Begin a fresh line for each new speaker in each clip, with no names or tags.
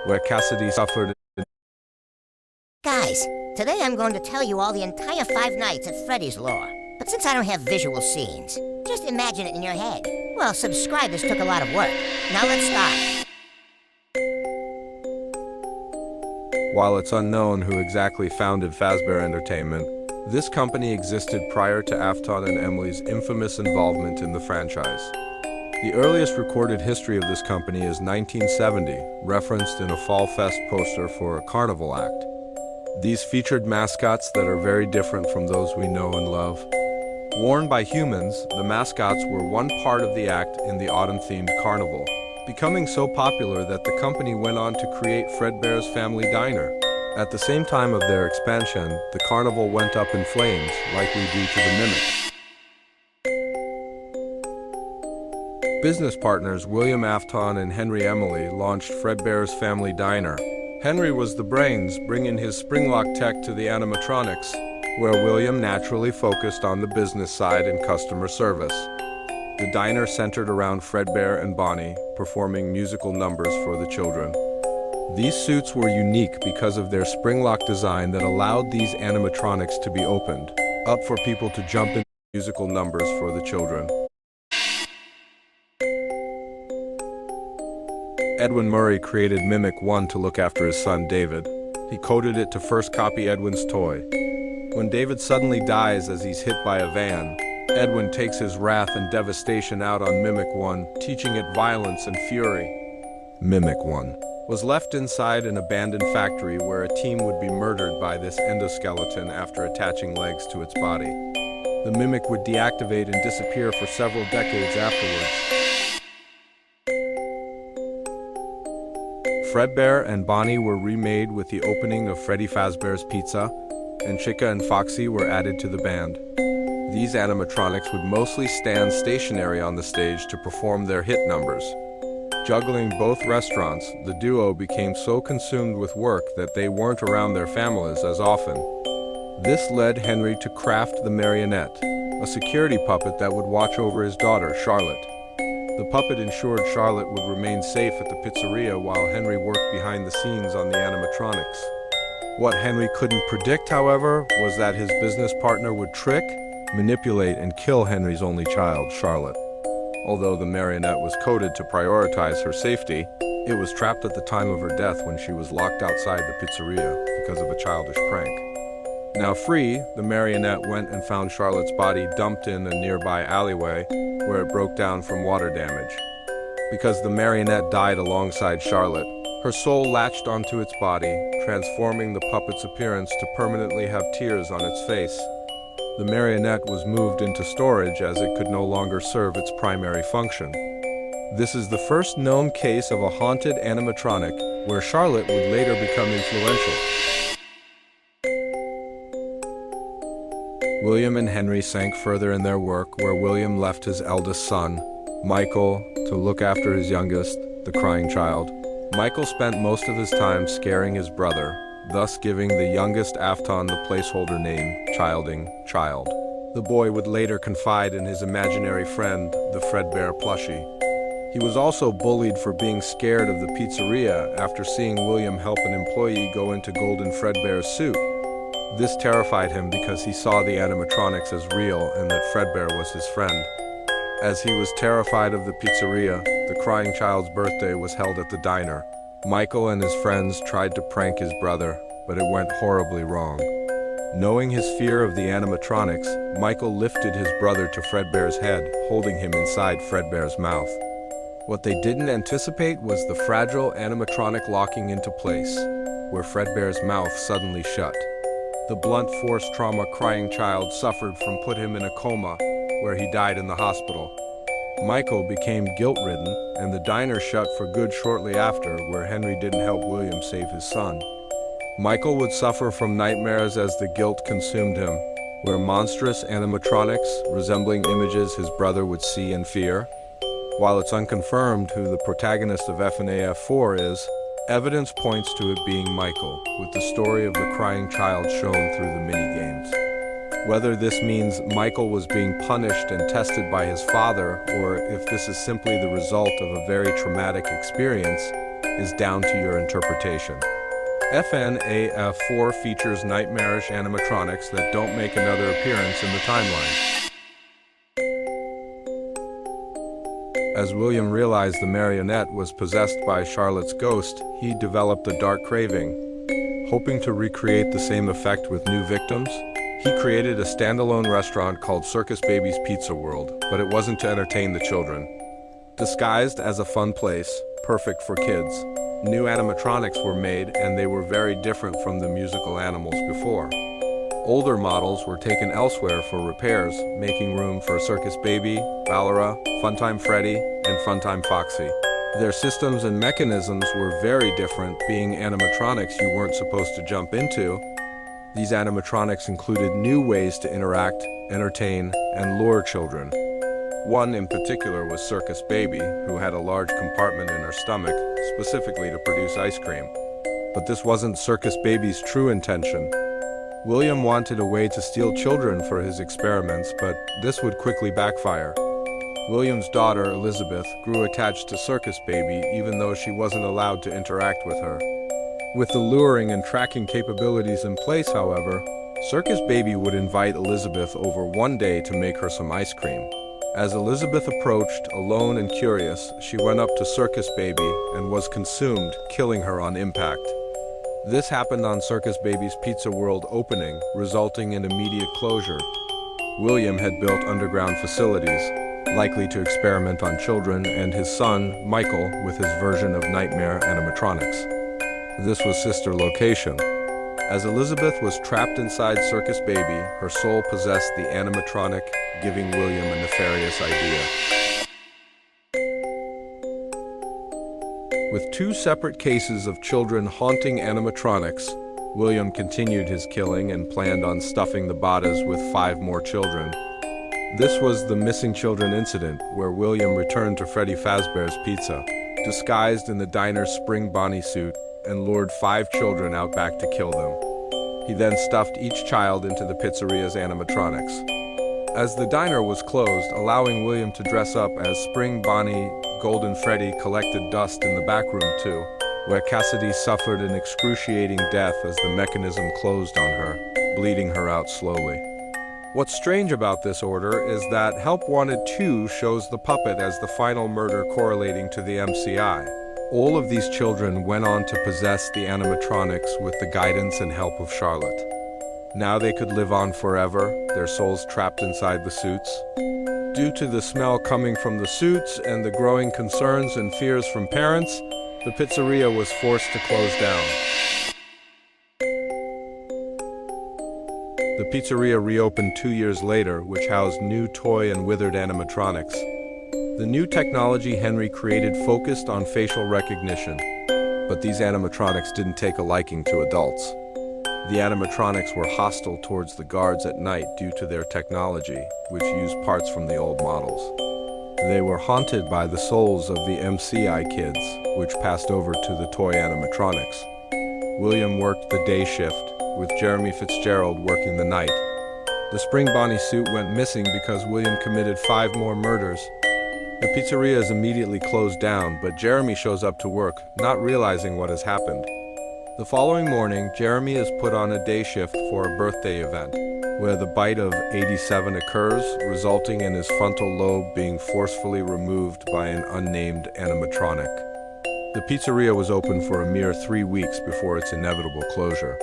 where Cassidy suffered.
Guys, today I'm going to tell you all the entire 5 nights at Freddy's lore. But since I don't have visual scenes, just imagine it in your head. Well, subscribers took a lot of work. Now let's start.
While it's unknown who exactly founded Fazbear Entertainment, this company existed prior to Afton and Emily's infamous involvement in the franchise. The earliest recorded history of this company is 1970, referenced in a Fall Fest poster for a carnival act. These featured mascots that are very different from those we know and love. Worn by humans, the mascots were one part of the act in the autumn-themed carnival, becoming so popular that the company went on to create Fredbear's Family Diner. At the same time of their expansion, the carnival went up in flames, likely due to the mimic. Business partners William Afton and Henry Emily launched Fredbear's Family Diner. Henry was the brains, bringing his spring-lock tech to the animatronics, where William naturally focused on the business side and customer service. The diner centered around Fredbear and Bonnie, performing musical numbers for the children. These suits were unique because of their spring-lock design that allowed these animatronics to be opened, up for people to jump into musical numbers for the children. Edwin Murray created Mimic 1 to look after his son David. He coded it to first copy Edwin's toy. When David suddenly dies as he's hit by a van, Edwin takes his wrath and devastation out on Mimic 1, teaching it violence and fury. Mimic 1 was left inside an abandoned factory where a team would be murdered by this endoskeleton after attaching legs to its body. The Mimic would deactivate and disappear for several decades afterwards. Fredbear and Bonnie were remade with the opening of Freddy Fazbear's Pizza, and Chica and Foxy were added to the band. These animatronics would mostly stand stationary on the stage to perform their hit numbers. Juggling both restaurants, the duo became so consumed with work that they weren't around their families as often. This led Henry to craft the Marionette, a security puppet that would watch over his daughter, Charlotte. The puppet ensured Charlotte would remain safe at the pizzeria while Henry worked behind the scenes on the animatronics. What Henry couldn't predict, however, was that his business partner would trick, manipulate, and kill Henry's only child, Charlotte. Although the marionette was coded to prioritize her safety, it was trapped at the time of her death when she was locked outside the pizzeria because of a childish prank. Now free, the marionette went and found Charlotte's body dumped in a nearby alleyway where it broke down from water damage. Because the marionette died alongside Charlotte, her soul latched onto its body, transforming the puppet's appearance to permanently have tears on its face. The marionette was moved into storage as it could no longer serve its primary function. This is the first known case of a haunted animatronic where Charlotte would later become influential. William and Henry sank further in their work, where William left his eldest son, Michael, to look after his youngest, the crying child. Michael spent most of his time scaring his brother, thus giving the youngest Afton the placeholder name, Child. The boy would later confide in his imaginary friend, the Fredbear plushie. He was also bullied for being scared of the pizzeria after seeing William help an employee go into Golden Fredbear's suit. This terrified him because he saw the animatronics as real and that Fredbear was his friend. As he was terrified of the pizzeria, the crying child's birthday was held at the diner. Michael and his friends tried to prank his brother, but it went horribly wrong. Knowing his fear of the animatronics, Michael lifted his brother to Fredbear's head, holding him inside Fredbear's mouth. What they didn't anticipate was the fragile animatronic locking into place, where Fredbear's mouth suddenly shut. The blunt force trauma crying child suffered from put him in a coma, where he died in the hospital. Michael became guilt-ridden, and the diner shut for good shortly after, where Henry didn't help William save his son. Michael would suffer from nightmares as the guilt consumed him, where monstrous animatronics, resembling images his brother would see and fear. While it's unconfirmed who the protagonist of FNAF 4 is, evidence points to it being Michael, with the story of the crying child shown through the mini-games. Whether this means Michael was being punished and tested by his father, or if this is simply the result of a very traumatic experience, is down to your interpretation. fnaf 4 features nightmarish animatronics that don't make another appearance in the timeline. As William realized the marionette was possessed by Charlotte's ghost, he developed a dark craving. Hoping to recreate the same effect with new victims, he created a standalone restaurant called Circus Baby's Pizza World, but it wasn't to entertain the children. Disguised as a fun place, perfect for kids, new animatronics were made, and they were very different from the musical animals before. Older models were taken elsewhere for repairs, making room for Circus Baby, Ballera, Funtime Freddy, and Funtime Foxy. Their systems and mechanisms were very different, being animatronics you weren't supposed to jump into. These animatronics included new ways to interact, entertain, and lure children. One in particular was Circus Baby, who had a large compartment in her stomach, specifically to produce ice cream. But this wasn't Circus Baby's true intention. William wanted a way to steal children for his experiments, but this would quickly backfire. William's daughter, Elizabeth, grew attached to Circus Baby even though she wasn't allowed to interact with her. With the luring and tracking capabilities in place, however, Circus Baby would invite Elizabeth over one day to make her some ice cream. As Elizabeth approached, alone and curious, she went up to Circus Baby and was consumed, killing her on impact. This happened on Circus Baby's Pizza World opening, resulting in immediate closure. William had built underground facilities, likely to experiment on children, and his son, Michael, with his version of nightmare animatronics. This was sister location. As Elizabeth was trapped inside Circus Baby, her soul possessed the animatronic, giving William a nefarious idea. With two separate cases of children haunting animatronics, William continued his killing and planned on stuffing the bodies with 5 more children. This was the missing children incident, where William returned to Freddy Fazbear's Pizza, disguised in the diner's Spring Bonnie suit, and lured 5 children out back to kill them. He then stuffed each child into the pizzeria's animatronics. As the diner was closed, allowing William to dress up as Spring Bonnie, Golden Freddy collected dust in the back room too, where Cassidy suffered an excruciating death as the mechanism closed on her, bleeding her out slowly. What's strange about this order is that Help Wanted 2 shows the puppet as the final murder correlating to the MCI. All of these children went on to possess the animatronics with the guidance and help of Charlotte. Now they could live on forever, their souls trapped inside the suits. Due to the smell coming from the suits and the growing concerns and fears from parents, the pizzeria was forced to close down. The pizzeria reopened 2 years later, which housed new toy and withered animatronics. The new technology Henry created focused on facial recognition, but these animatronics didn't take a liking to adults. The animatronics were hostile towards the guards at night due to their technology, which used parts from the old models. They were haunted by the souls of the MCI kids, which passed over to the toy animatronics. William worked the day shift, with Jeremy Fitzgerald working the night. The Spring Bonnie suit went missing because William committed 5 more murders. The pizzeria is immediately closed down, but Jeremy shows up to work, not realizing what has happened. The following morning, Jeremy is put on a day shift for a birthday event, where the bite of 87 occurs, resulting in his frontal lobe being forcefully removed by an unnamed animatronic. The pizzeria was open for a mere 3 weeks before its inevitable closure.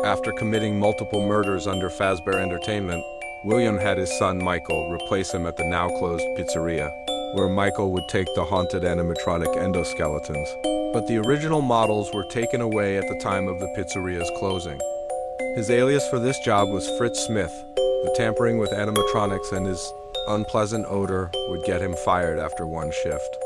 After committing multiple murders under Fazbear Entertainment, William had his son Michael replace him at the now-closed pizzeria, where Michael would take the haunted animatronic endoskeletons. But the original models were taken away at the time of the pizzeria's closing. His alias for this job was Fritz Smith. The tampering with animatronics and his unpleasant odor would get him fired after 1 shift.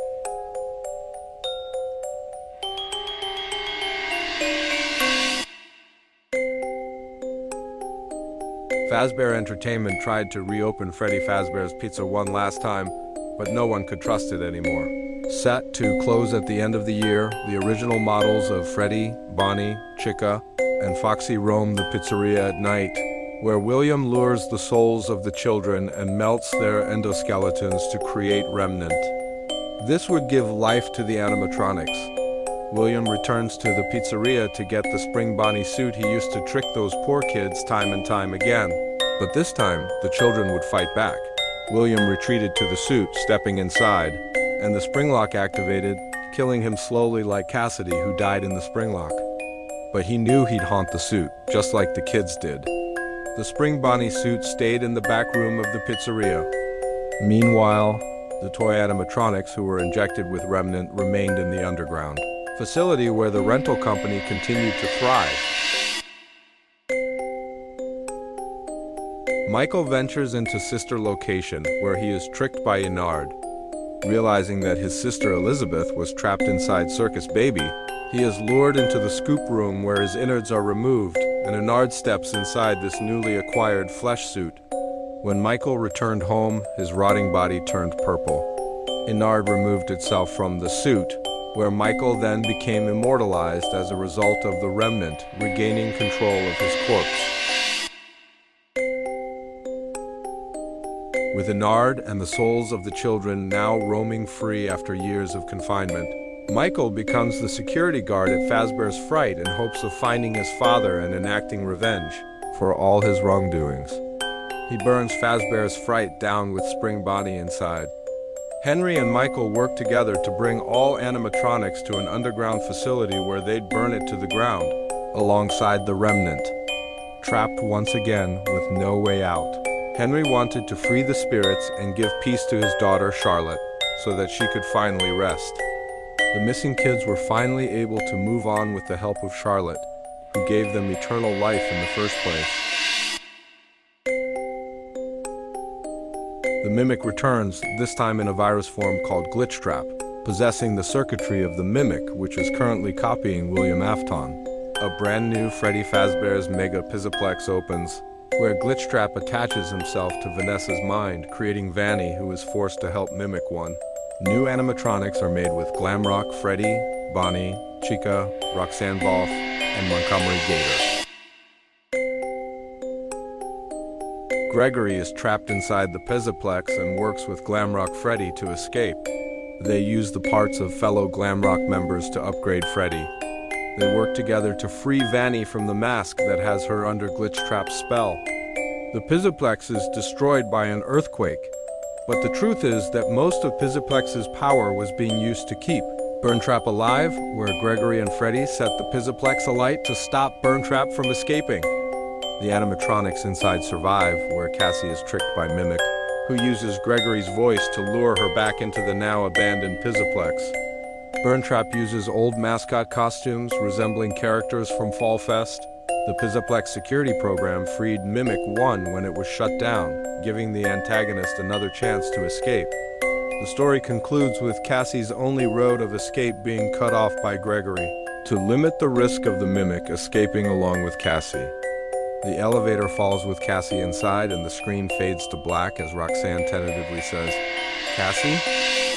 Fazbear Entertainment tried to reopen Freddy Fazbear's Pizza one last time, but no one could trust it anymore. Set to close at the end of the year, the original models of Freddy, Bonnie, Chica, and Foxy roam the pizzeria at night, where William lures the souls of the children and melts their endoskeletons to create remnant. This would give life to the animatronics. William returns to the pizzeria to get the Spring Bonnie suit he used to trick those poor kids time and time again. But this time, the children would fight back. William retreated to the suit, stepping inside, and the spring lock activated, killing him slowly like Cassidy, who died in the spring lock. But he knew he'd haunt the suit, just like the kids did. The Spring Bonnie suit stayed in the back room of the pizzeria. Meanwhile, the toy animatronics who were injected with Remnant remained in the underground facility where the rental company continued to thrive. Michael ventures into Sister Location, where he is tricked by Enard. Realizing that his sister Elizabeth was trapped inside Circus Baby, he is lured into the scoop room where his innards are removed, and Enard steps inside this newly acquired flesh suit. When Michael returned home, his rotting body turned purple. Enard removed itself from the suit, where Michael then became immortalized as a result of the Remnant regaining control of his corpse. With Enard and the souls of the children now roaming free after years of confinement, Michael becomes the security guard at Fazbear's Fright in hopes of finding his father and enacting revenge for all his wrongdoings. He burns Fazbear's Fright down with Spring Bonnie inside. Henry and Michael work together to bring all animatronics to an underground facility where they'd burn it to the ground, alongside the Remnant. Trapped once again with no way out, Henry wanted to free the spirits and give peace to his daughter Charlotte, so that she could finally rest. The missing kids were finally able to move on with the help of Charlotte, who gave them eternal life in the first place. The Mimic returns, this time in a virus form called Glitchtrap, possessing the circuitry of the Mimic, which is currently copying William Afton. A brand new Freddy Fazbear's Mega Pizzaplex opens, where Glitchtrap attaches himself to Vanessa's mind, creating Vanny, who is forced to help Mimic One. New animatronics are made with Glamrock Freddy, Bonnie, Chica, Roxanne Balf, and Montgomery Gator. Gregory is trapped inside the Pizzaplex and works with Glamrock Freddy to escape. They use the parts of fellow Glamrock members to upgrade Freddy. They work together to free Vanny from the mask that has her under Glitchtrap's spell. The Pizzaplex is destroyed by an earthquake, but the truth is that most of Pizzaplex's power was being used to keep Burntrap alive, where Gregory and Freddy set the Pizzaplex alight to stop Burntrap from escaping. The animatronics inside survive, where Cassie is tricked by Mimic, who uses Gregory's voice to lure her back into the now abandoned Pizzaplex. Burntrap uses old mascot costumes resembling characters from Fall Fest. The Pizzaplex security program freed Mimic One when it was shut down, giving the antagonist another chance to escape. The story concludes with Cassie's only road of escape being cut off by Gregory, to limit the risk of the Mimic escaping along with Cassie. The elevator falls with Cassie inside, and the screen fades to black as Roxanne tentatively says, "Cassie?"